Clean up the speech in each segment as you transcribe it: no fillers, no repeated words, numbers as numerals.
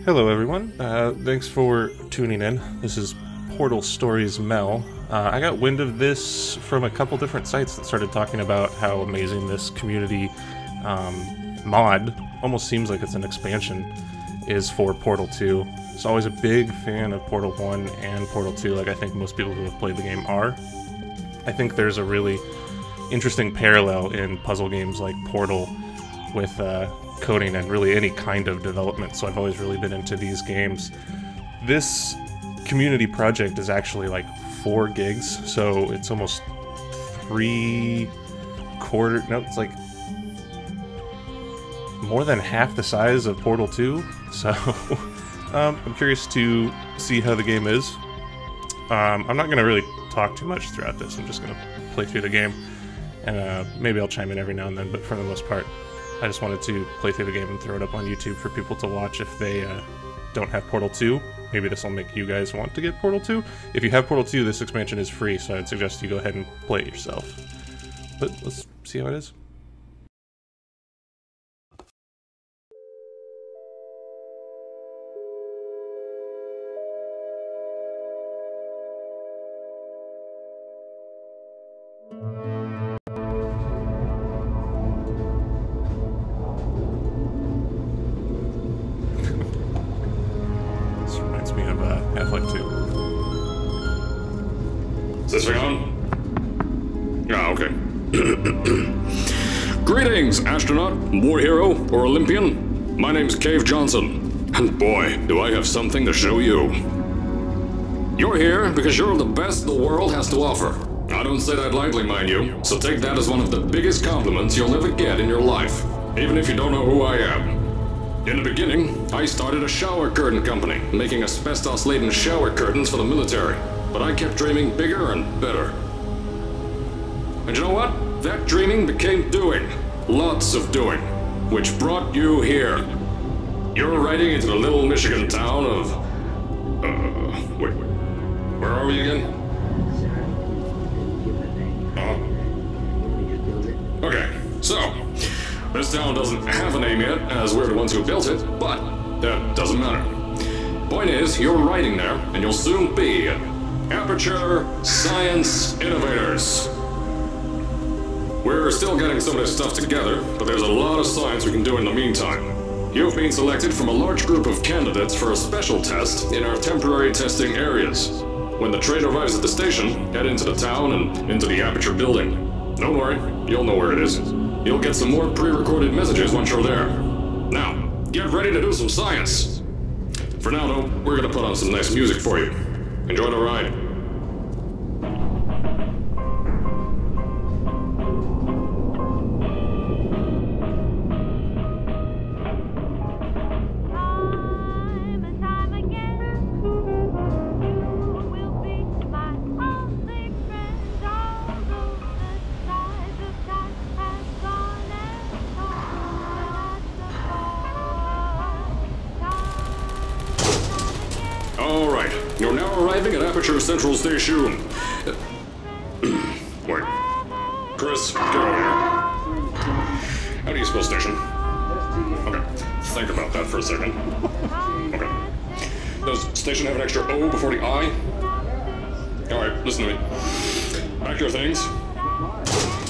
Hello everyone, thanks for tuning in. This is Portal Stories Mel. I got wind of this from a couple different sites that started talking about how amazing this community mod, almost seems like it's an expansion, is for Portal 2. I was always a big fan of Portal 1 and Portal 2, like I think most people who have played the game are. I think there's a really interesting parallel in puzzle games like Portal with coding and really any kind of development, so I've always really been into these games. This community project is actually like 4 gigs, so it's almost it's like more than half the size of Portal 2, so I'm curious to see how the game is. I'm not going to really talk too much throughout this, I'm just going to play through the game, and maybe I'll chime in every now and then, but for the most part, I just wanted to play through the game and throw it up on YouTube for people to watch if they don't have Portal 2. Maybe this will make you guys want to get Portal 2. If you have Portal 2, this expansion is free, so I'd suggest you go ahead and play it yourself. But let's see how it is. Half-Life 2. Is this thing on? Ah, okay. Greetings, astronaut, war hero, or Olympian. My name's Cave Johnson, and boy, do I have something to show you. You're here because you're the best the world has to offer. I don't say that lightly, mind you, so take that as one of the biggest compliments you'll ever get in your life, even if you don't know who I am. In the beginning, I started a shower curtain company, making asbestos-laden shower curtains for the military. But I kept dreaming bigger and better. And you know what? That dreaming became doing. Lots of doing. Which brought you here. You're riding into the little Michigan town of... wait. Where are we again? Okay, so... this town doesn't have a name yet, as we're the ones who built it, but that doesn't matter. Point is, you're riding there, and you'll soon be Aperture Science Innovators. We're still getting some of this stuff together, but there's a lot of science we can do in the meantime. You've been selected from a large group of candidates for a special test in our temporary testing areas. When the train arrives at the station, head into the town and into the Aperture building. Don't worry, you'll know where it is. You'll get some more pre-recorded messages once you're there. Now, get ready to do some science. For now, though, we're gonna put on some nice music for you. Enjoy the ride. Alright, you're now arriving at Aperture Central Station. Wait. Chris, get over here. How do you spell station? Okay, think about that for a second. Okay. Does station have an extra O before the I? Alright, listen to me. Pack your things.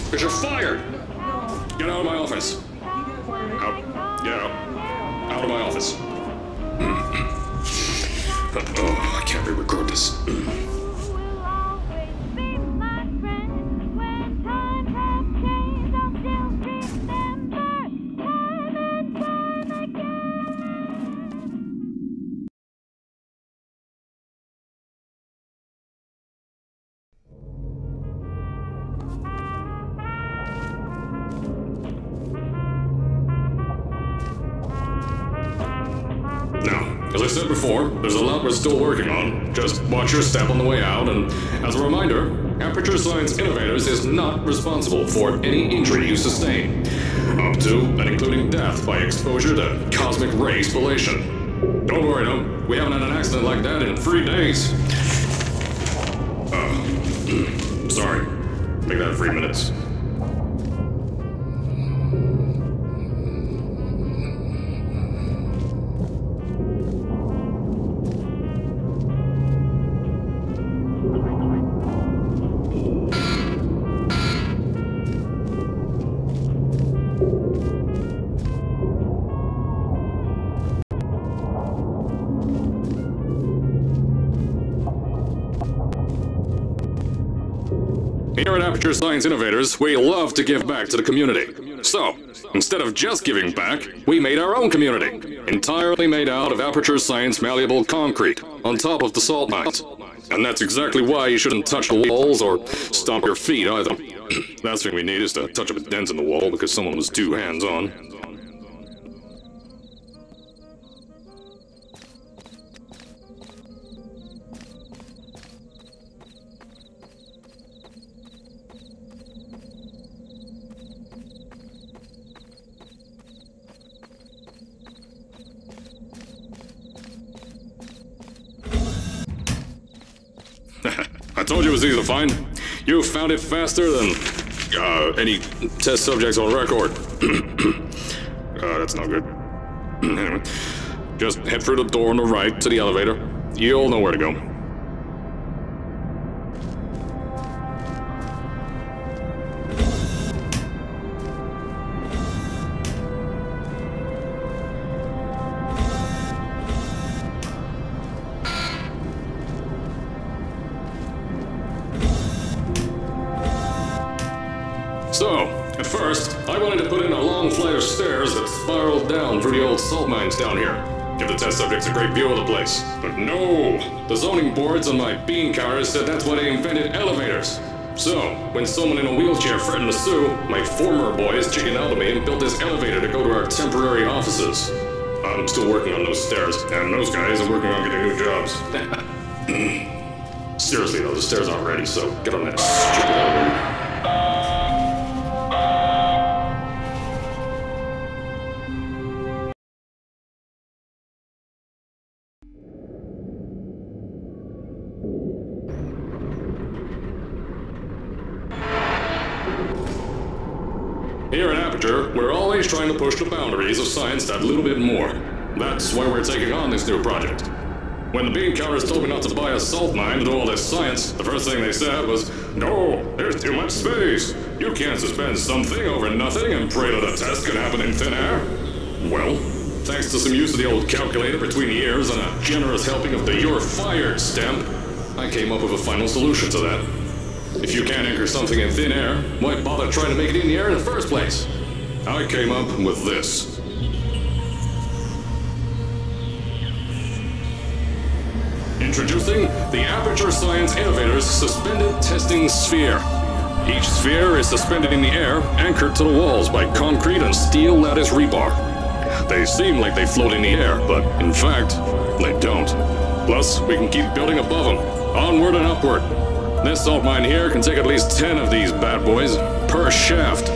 Because you're fired! Get out of my office. Out. Get out. Out of my office. Oh, I can't re-record this. As I said before, there's a lot we're still working on. Just watch your step on the way out, and as a reminder, Aperture Science Innovators is not responsible for any injury you sustain, up to and including death by exposure to cosmic ray spallation. Don't worry, though, we haven't had an accident like that in 3 days. Sorry. Make that 3 minutes. Here at Aperture Science Innovators, we love to give back to the community. So, instead of just giving back, we made our own community, entirely made out of Aperture Science malleable concrete, on top of the salt mines. And that's exactly why you shouldn't touch the walls or stomp your feet either. Last thing we need is to touch up a dent in the wall because someone was too hands-on. I told you it was easy to find. You found it faster than any test subjects on record. That's not good. Anyway, just head through the door on the right to the elevator. You'll know where to go. So, at first, I wanted to put in a long flight of stairs that spiraled down through the old salt mines down here. Give the test subjects a great view of the place. But no! The zoning boards on my bean counters said that's why they invented elevators. So, when someone in a wheelchair threatened to sue, my former boys chickened out of me and built this elevator to go to our temporary offices. I'm still working on those stairs, and those guys are working on getting new jobs. Seriously though, the stairs aren't ready, so get on that stupid elevator. Here at Aperture, we're always trying to push the boundaries of science that little bit more. That's why we're taking on this new project. When the bean counters told me not to buy a salt mine to do all this science, the first thing they said was, "No, there's too much space. You can't suspend something over nothing and pray that a test can happen in thin air." Well, thanks to some use of the old calculator between the ears and a generous helping of the "You're Fired" stamp, I came up with a final solution to that. If you can't anchor something in thin air, why bother trying to make it in the air in the first place? I came up with this. Introducing the Aperture Science Innovators Suspended Testing Sphere. Each sphere is suspended in the air, anchored to the walls by concrete and steel lattice rebar. They seem like they float in the air, but in fact, they don't. Plus, we can keep building above them, onward and upward. This salt mine here can take at least 10 of these bad boys per shaft.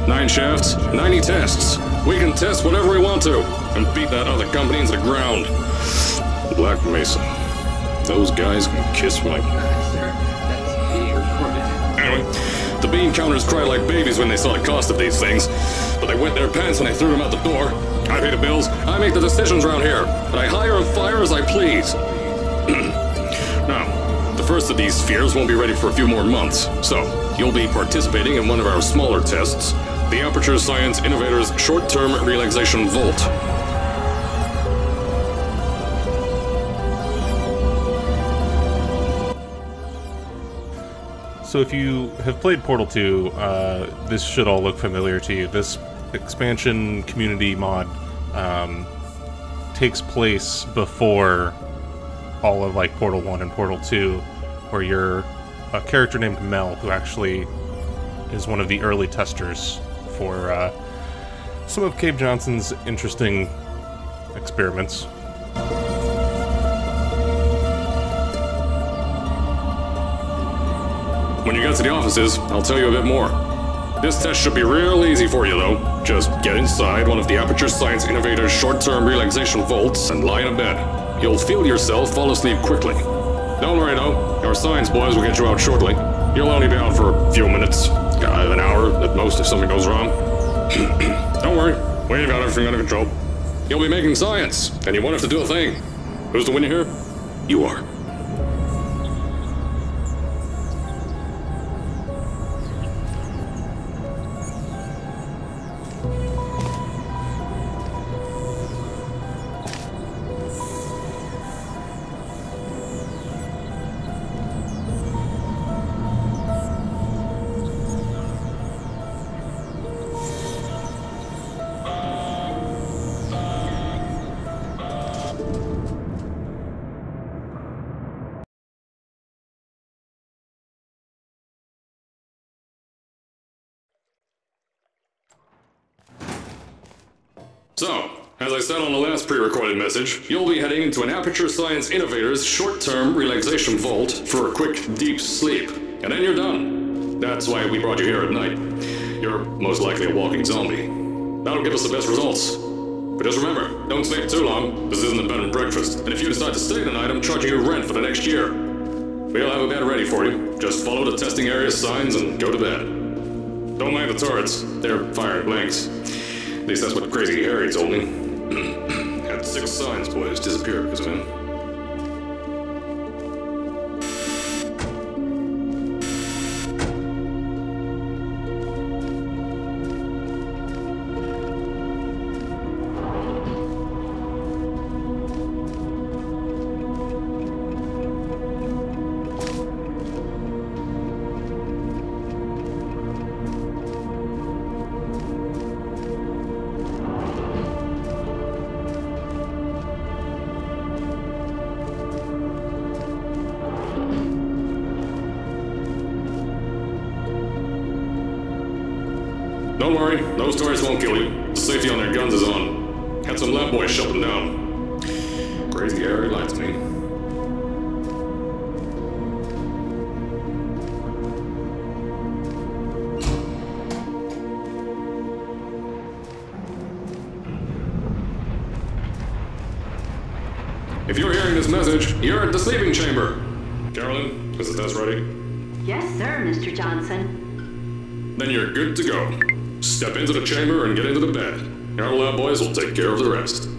9 shafts, 90 tests. We can test whatever we want to and beat that other company into the ground. Black Mesa. Those guys can kiss my... Anyway, the bean counters cried like babies when they saw the cost of these things, but they wet their pants when I threw them out the door. I pay the bills, I make the decisions around here, and I hire and fire as I please. Now, the first of these spheres won't be ready for a few more months, so you'll be participating in one of our smaller tests, the Aperture Science Innovators Short-Term Relaxation Volt. So if you have played Portal 2, this should all look familiar to you. This expansion community mod takes place before all of like Portal 1 and Portal 2, where you're a character named Mel, who actually is one of the early testers for some of Cave Johnson's interesting experiments. When you get to the offices, I'll tell you a bit more. This test should be real easy for you, though. Just get inside one of the Aperture Science Innovators short-term relaxation vaults and lie in a bed. You'll feel yourself fall asleep quickly. Don't worry, though. Our science boys will get you out shortly. You'll only be out for a few minutes. An hour at most if something goes wrong. Don't worry. We've got everything under control. You'll be making science, and you won't have to do a thing. Who's the winner here? You are. So, as I said on the last pre-recorded message, you'll be heading into an Aperture Science Innovators short-term relaxation vault for a quick, deep sleep. And then you're done. That's why we brought you here at night. You're most likely a walking zombie. That'll give us the best results. But just remember, don't stay for too long. This isn't a bed and breakfast. And if you decide to stay the night, I'm charging you rent for the next year. We'll have a bed ready for you. Just follow the testing area signs and go to bed. Don't mind the turrets. They're firing blanks. At least that's what Crazy Harry told me. Had 6 signs boys disappear because of him. Don't worry, those turrets won't kill you. The safety on their guns is on. Had some lab boys shut them down. Crazy Harry lied to me. If you're hearing this message, you're at the sleeping chamber. Carolyn, is the test ready? Yes, sir, Mr. Johnson. Then you're good to go. Step into the chamber and get into the bed. Our lab boys will take care of the rest.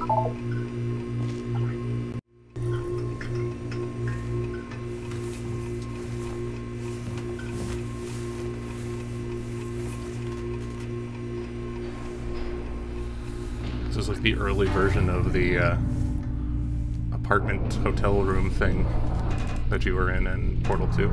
This is like the early version of the apartment hotel room thing that you were in Portal 2.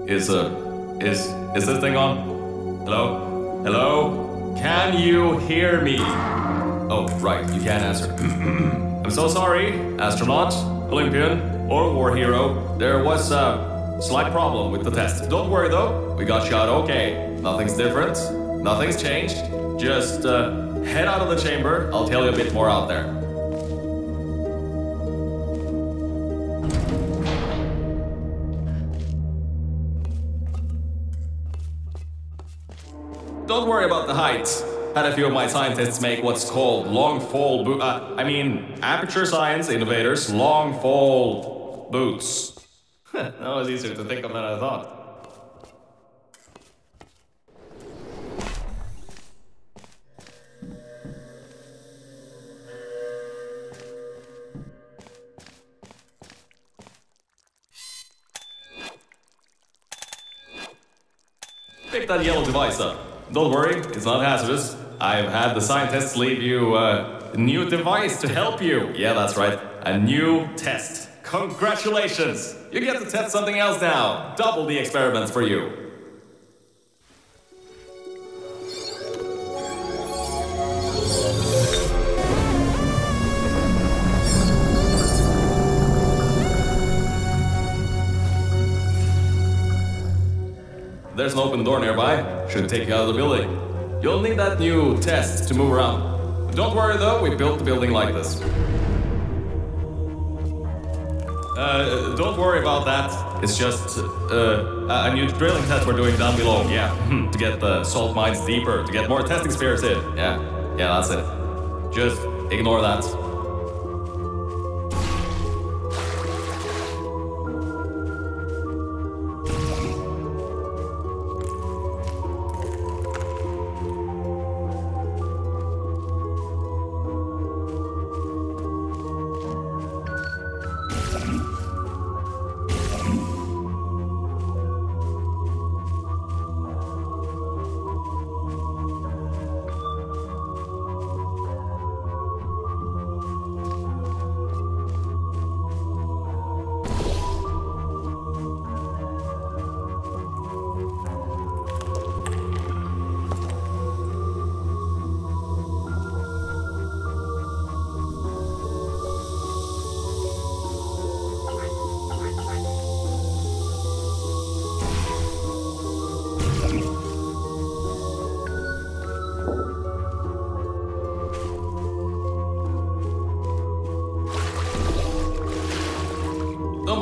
Is this thing on? Hello? Hello? Can you hear me? Oh, right, you can't answer. I'm so sorry, astronaut, Olympian, or war hero. There was a slight problem with the test. Don't worry though, we got you out okay. Nothing's different, nothing's changed. Just head out of the chamber, I'll tell you a bit more out there. Don't worry about the height. Had a few of my scientists make what's called long-fall Aperture Science Innovators long-fall boots. That was easier to think of than I thought. Pick that yellow device up. Don't worry, it's not hazardous. I've had the scientists leave you a new device to help you. Yeah, that's right. A new test. Congratulations! You get to test something else now. Double the experiments for you. There's an open door nearby. Should take you out of the building. You'll need that new test to move around. Don't worry though, we built the building like this. Don't worry about that. It's just a new drilling test we're doing down below. Yeah, to get the salt mines deeper, to get more testing spheres in. Yeah, that's it. Just ignore that.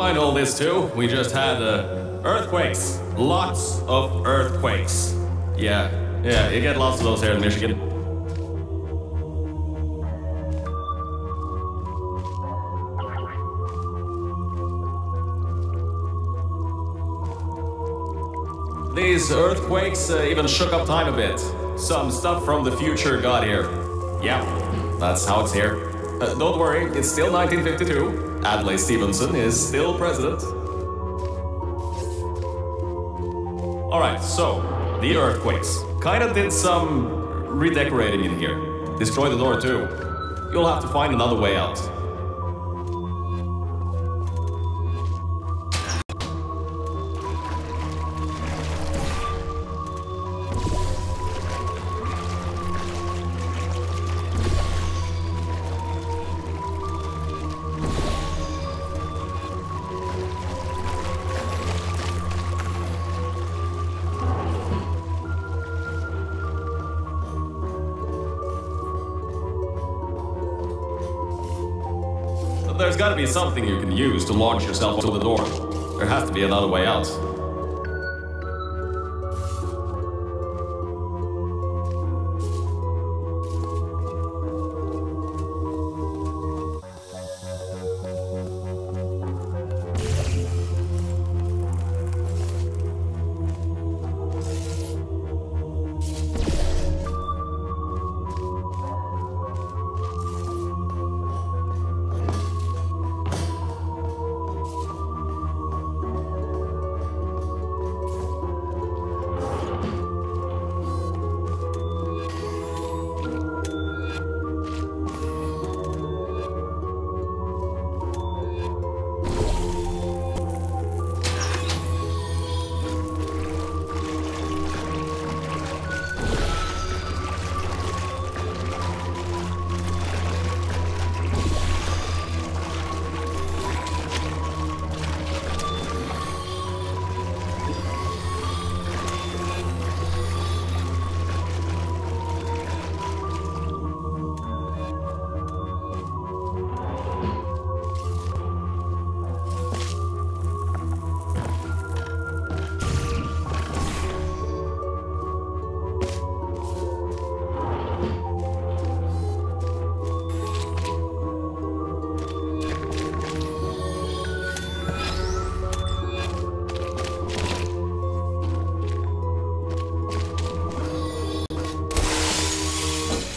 mind all this too. We just had earthquakes. Lots of earthquakes. Yeah, you get lots of those here in Michigan. These earthquakes even shook up time a bit. Some stuff from the future got here. Yeah, that's how it's here. Don't worry, it's still 1952. Adlai Stevenson is still president. Alright, so, the earthquakes. Kinda did some redecorating in here. Destroyed the door too. You'll have to find another way out. There's gotta be something you can use to launch yourself to the door. There has to be another way out.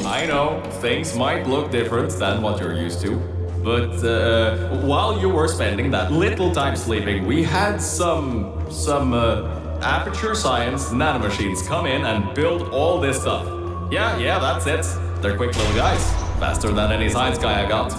I know, things might look different than what you're used to, but while you were spending that little time sleeping, we had some Aperture Science nanomachines come in and build all this stuff. Yeah, that's it. They're quick little guys, faster than any science guy I got.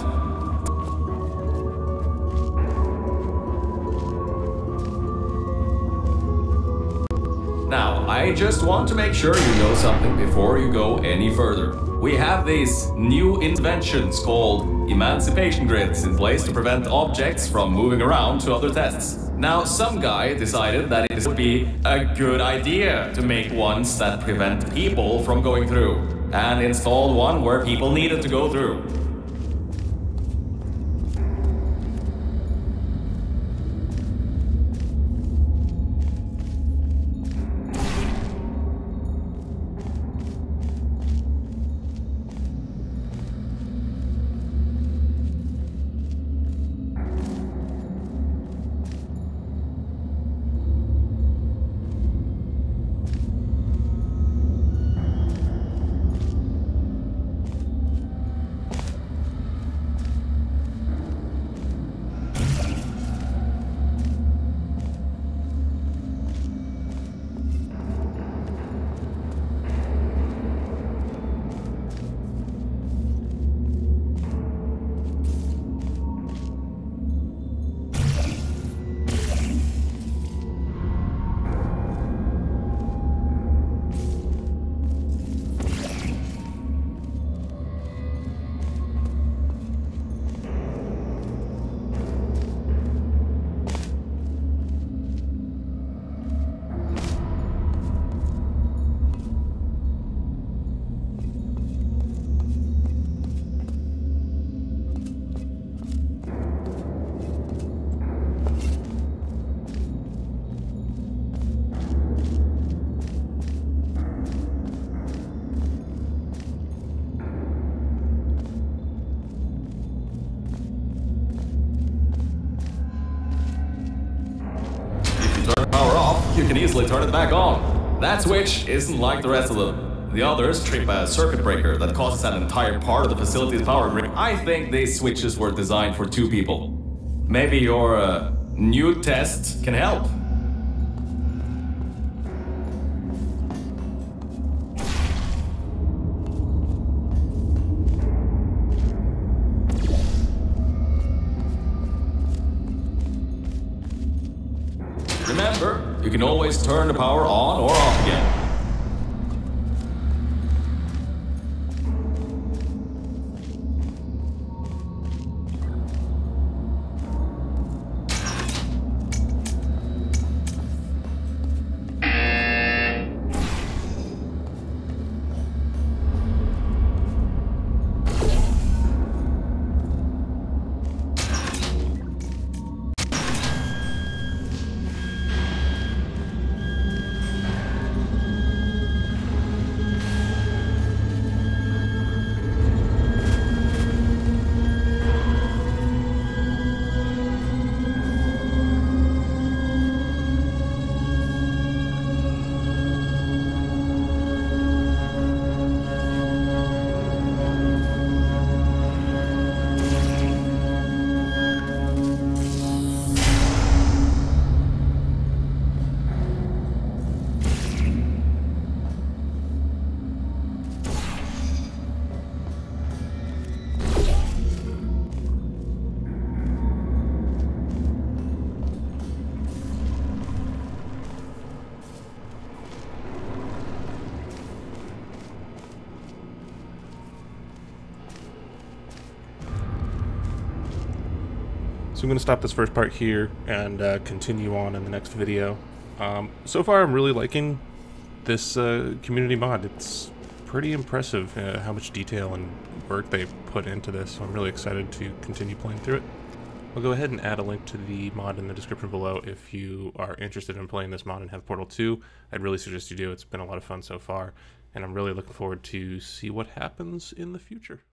Now, I just want to make sure you know something before you go any further. We have these new inventions called emancipation grids in place to prevent objects from moving around to other tests. Now, some guy decided that it would be a good idea to make ones that prevent people from going through, and installed one where people needed to go through. you can easily turn it back on. That switch isn't like the rest of them. The others trip a circuit breaker that causes an entire part of the facility's power grid. I think these switches were designed for 2 people. Maybe your new test can help. Remember, you can always turn the power on or off again. So I'm going to stop this first part here and continue on in the next video. So far I'm really liking this community mod. It's pretty impressive how much detail and work they put into this, so I'm really excited to continue playing through it. I'll go ahead and add a link to the mod in the description below if you are interested in playing this mod and have Portal 2. I'd really suggest you do. It's been a lot of fun so far, and I'm really looking forward to see what happens in the future.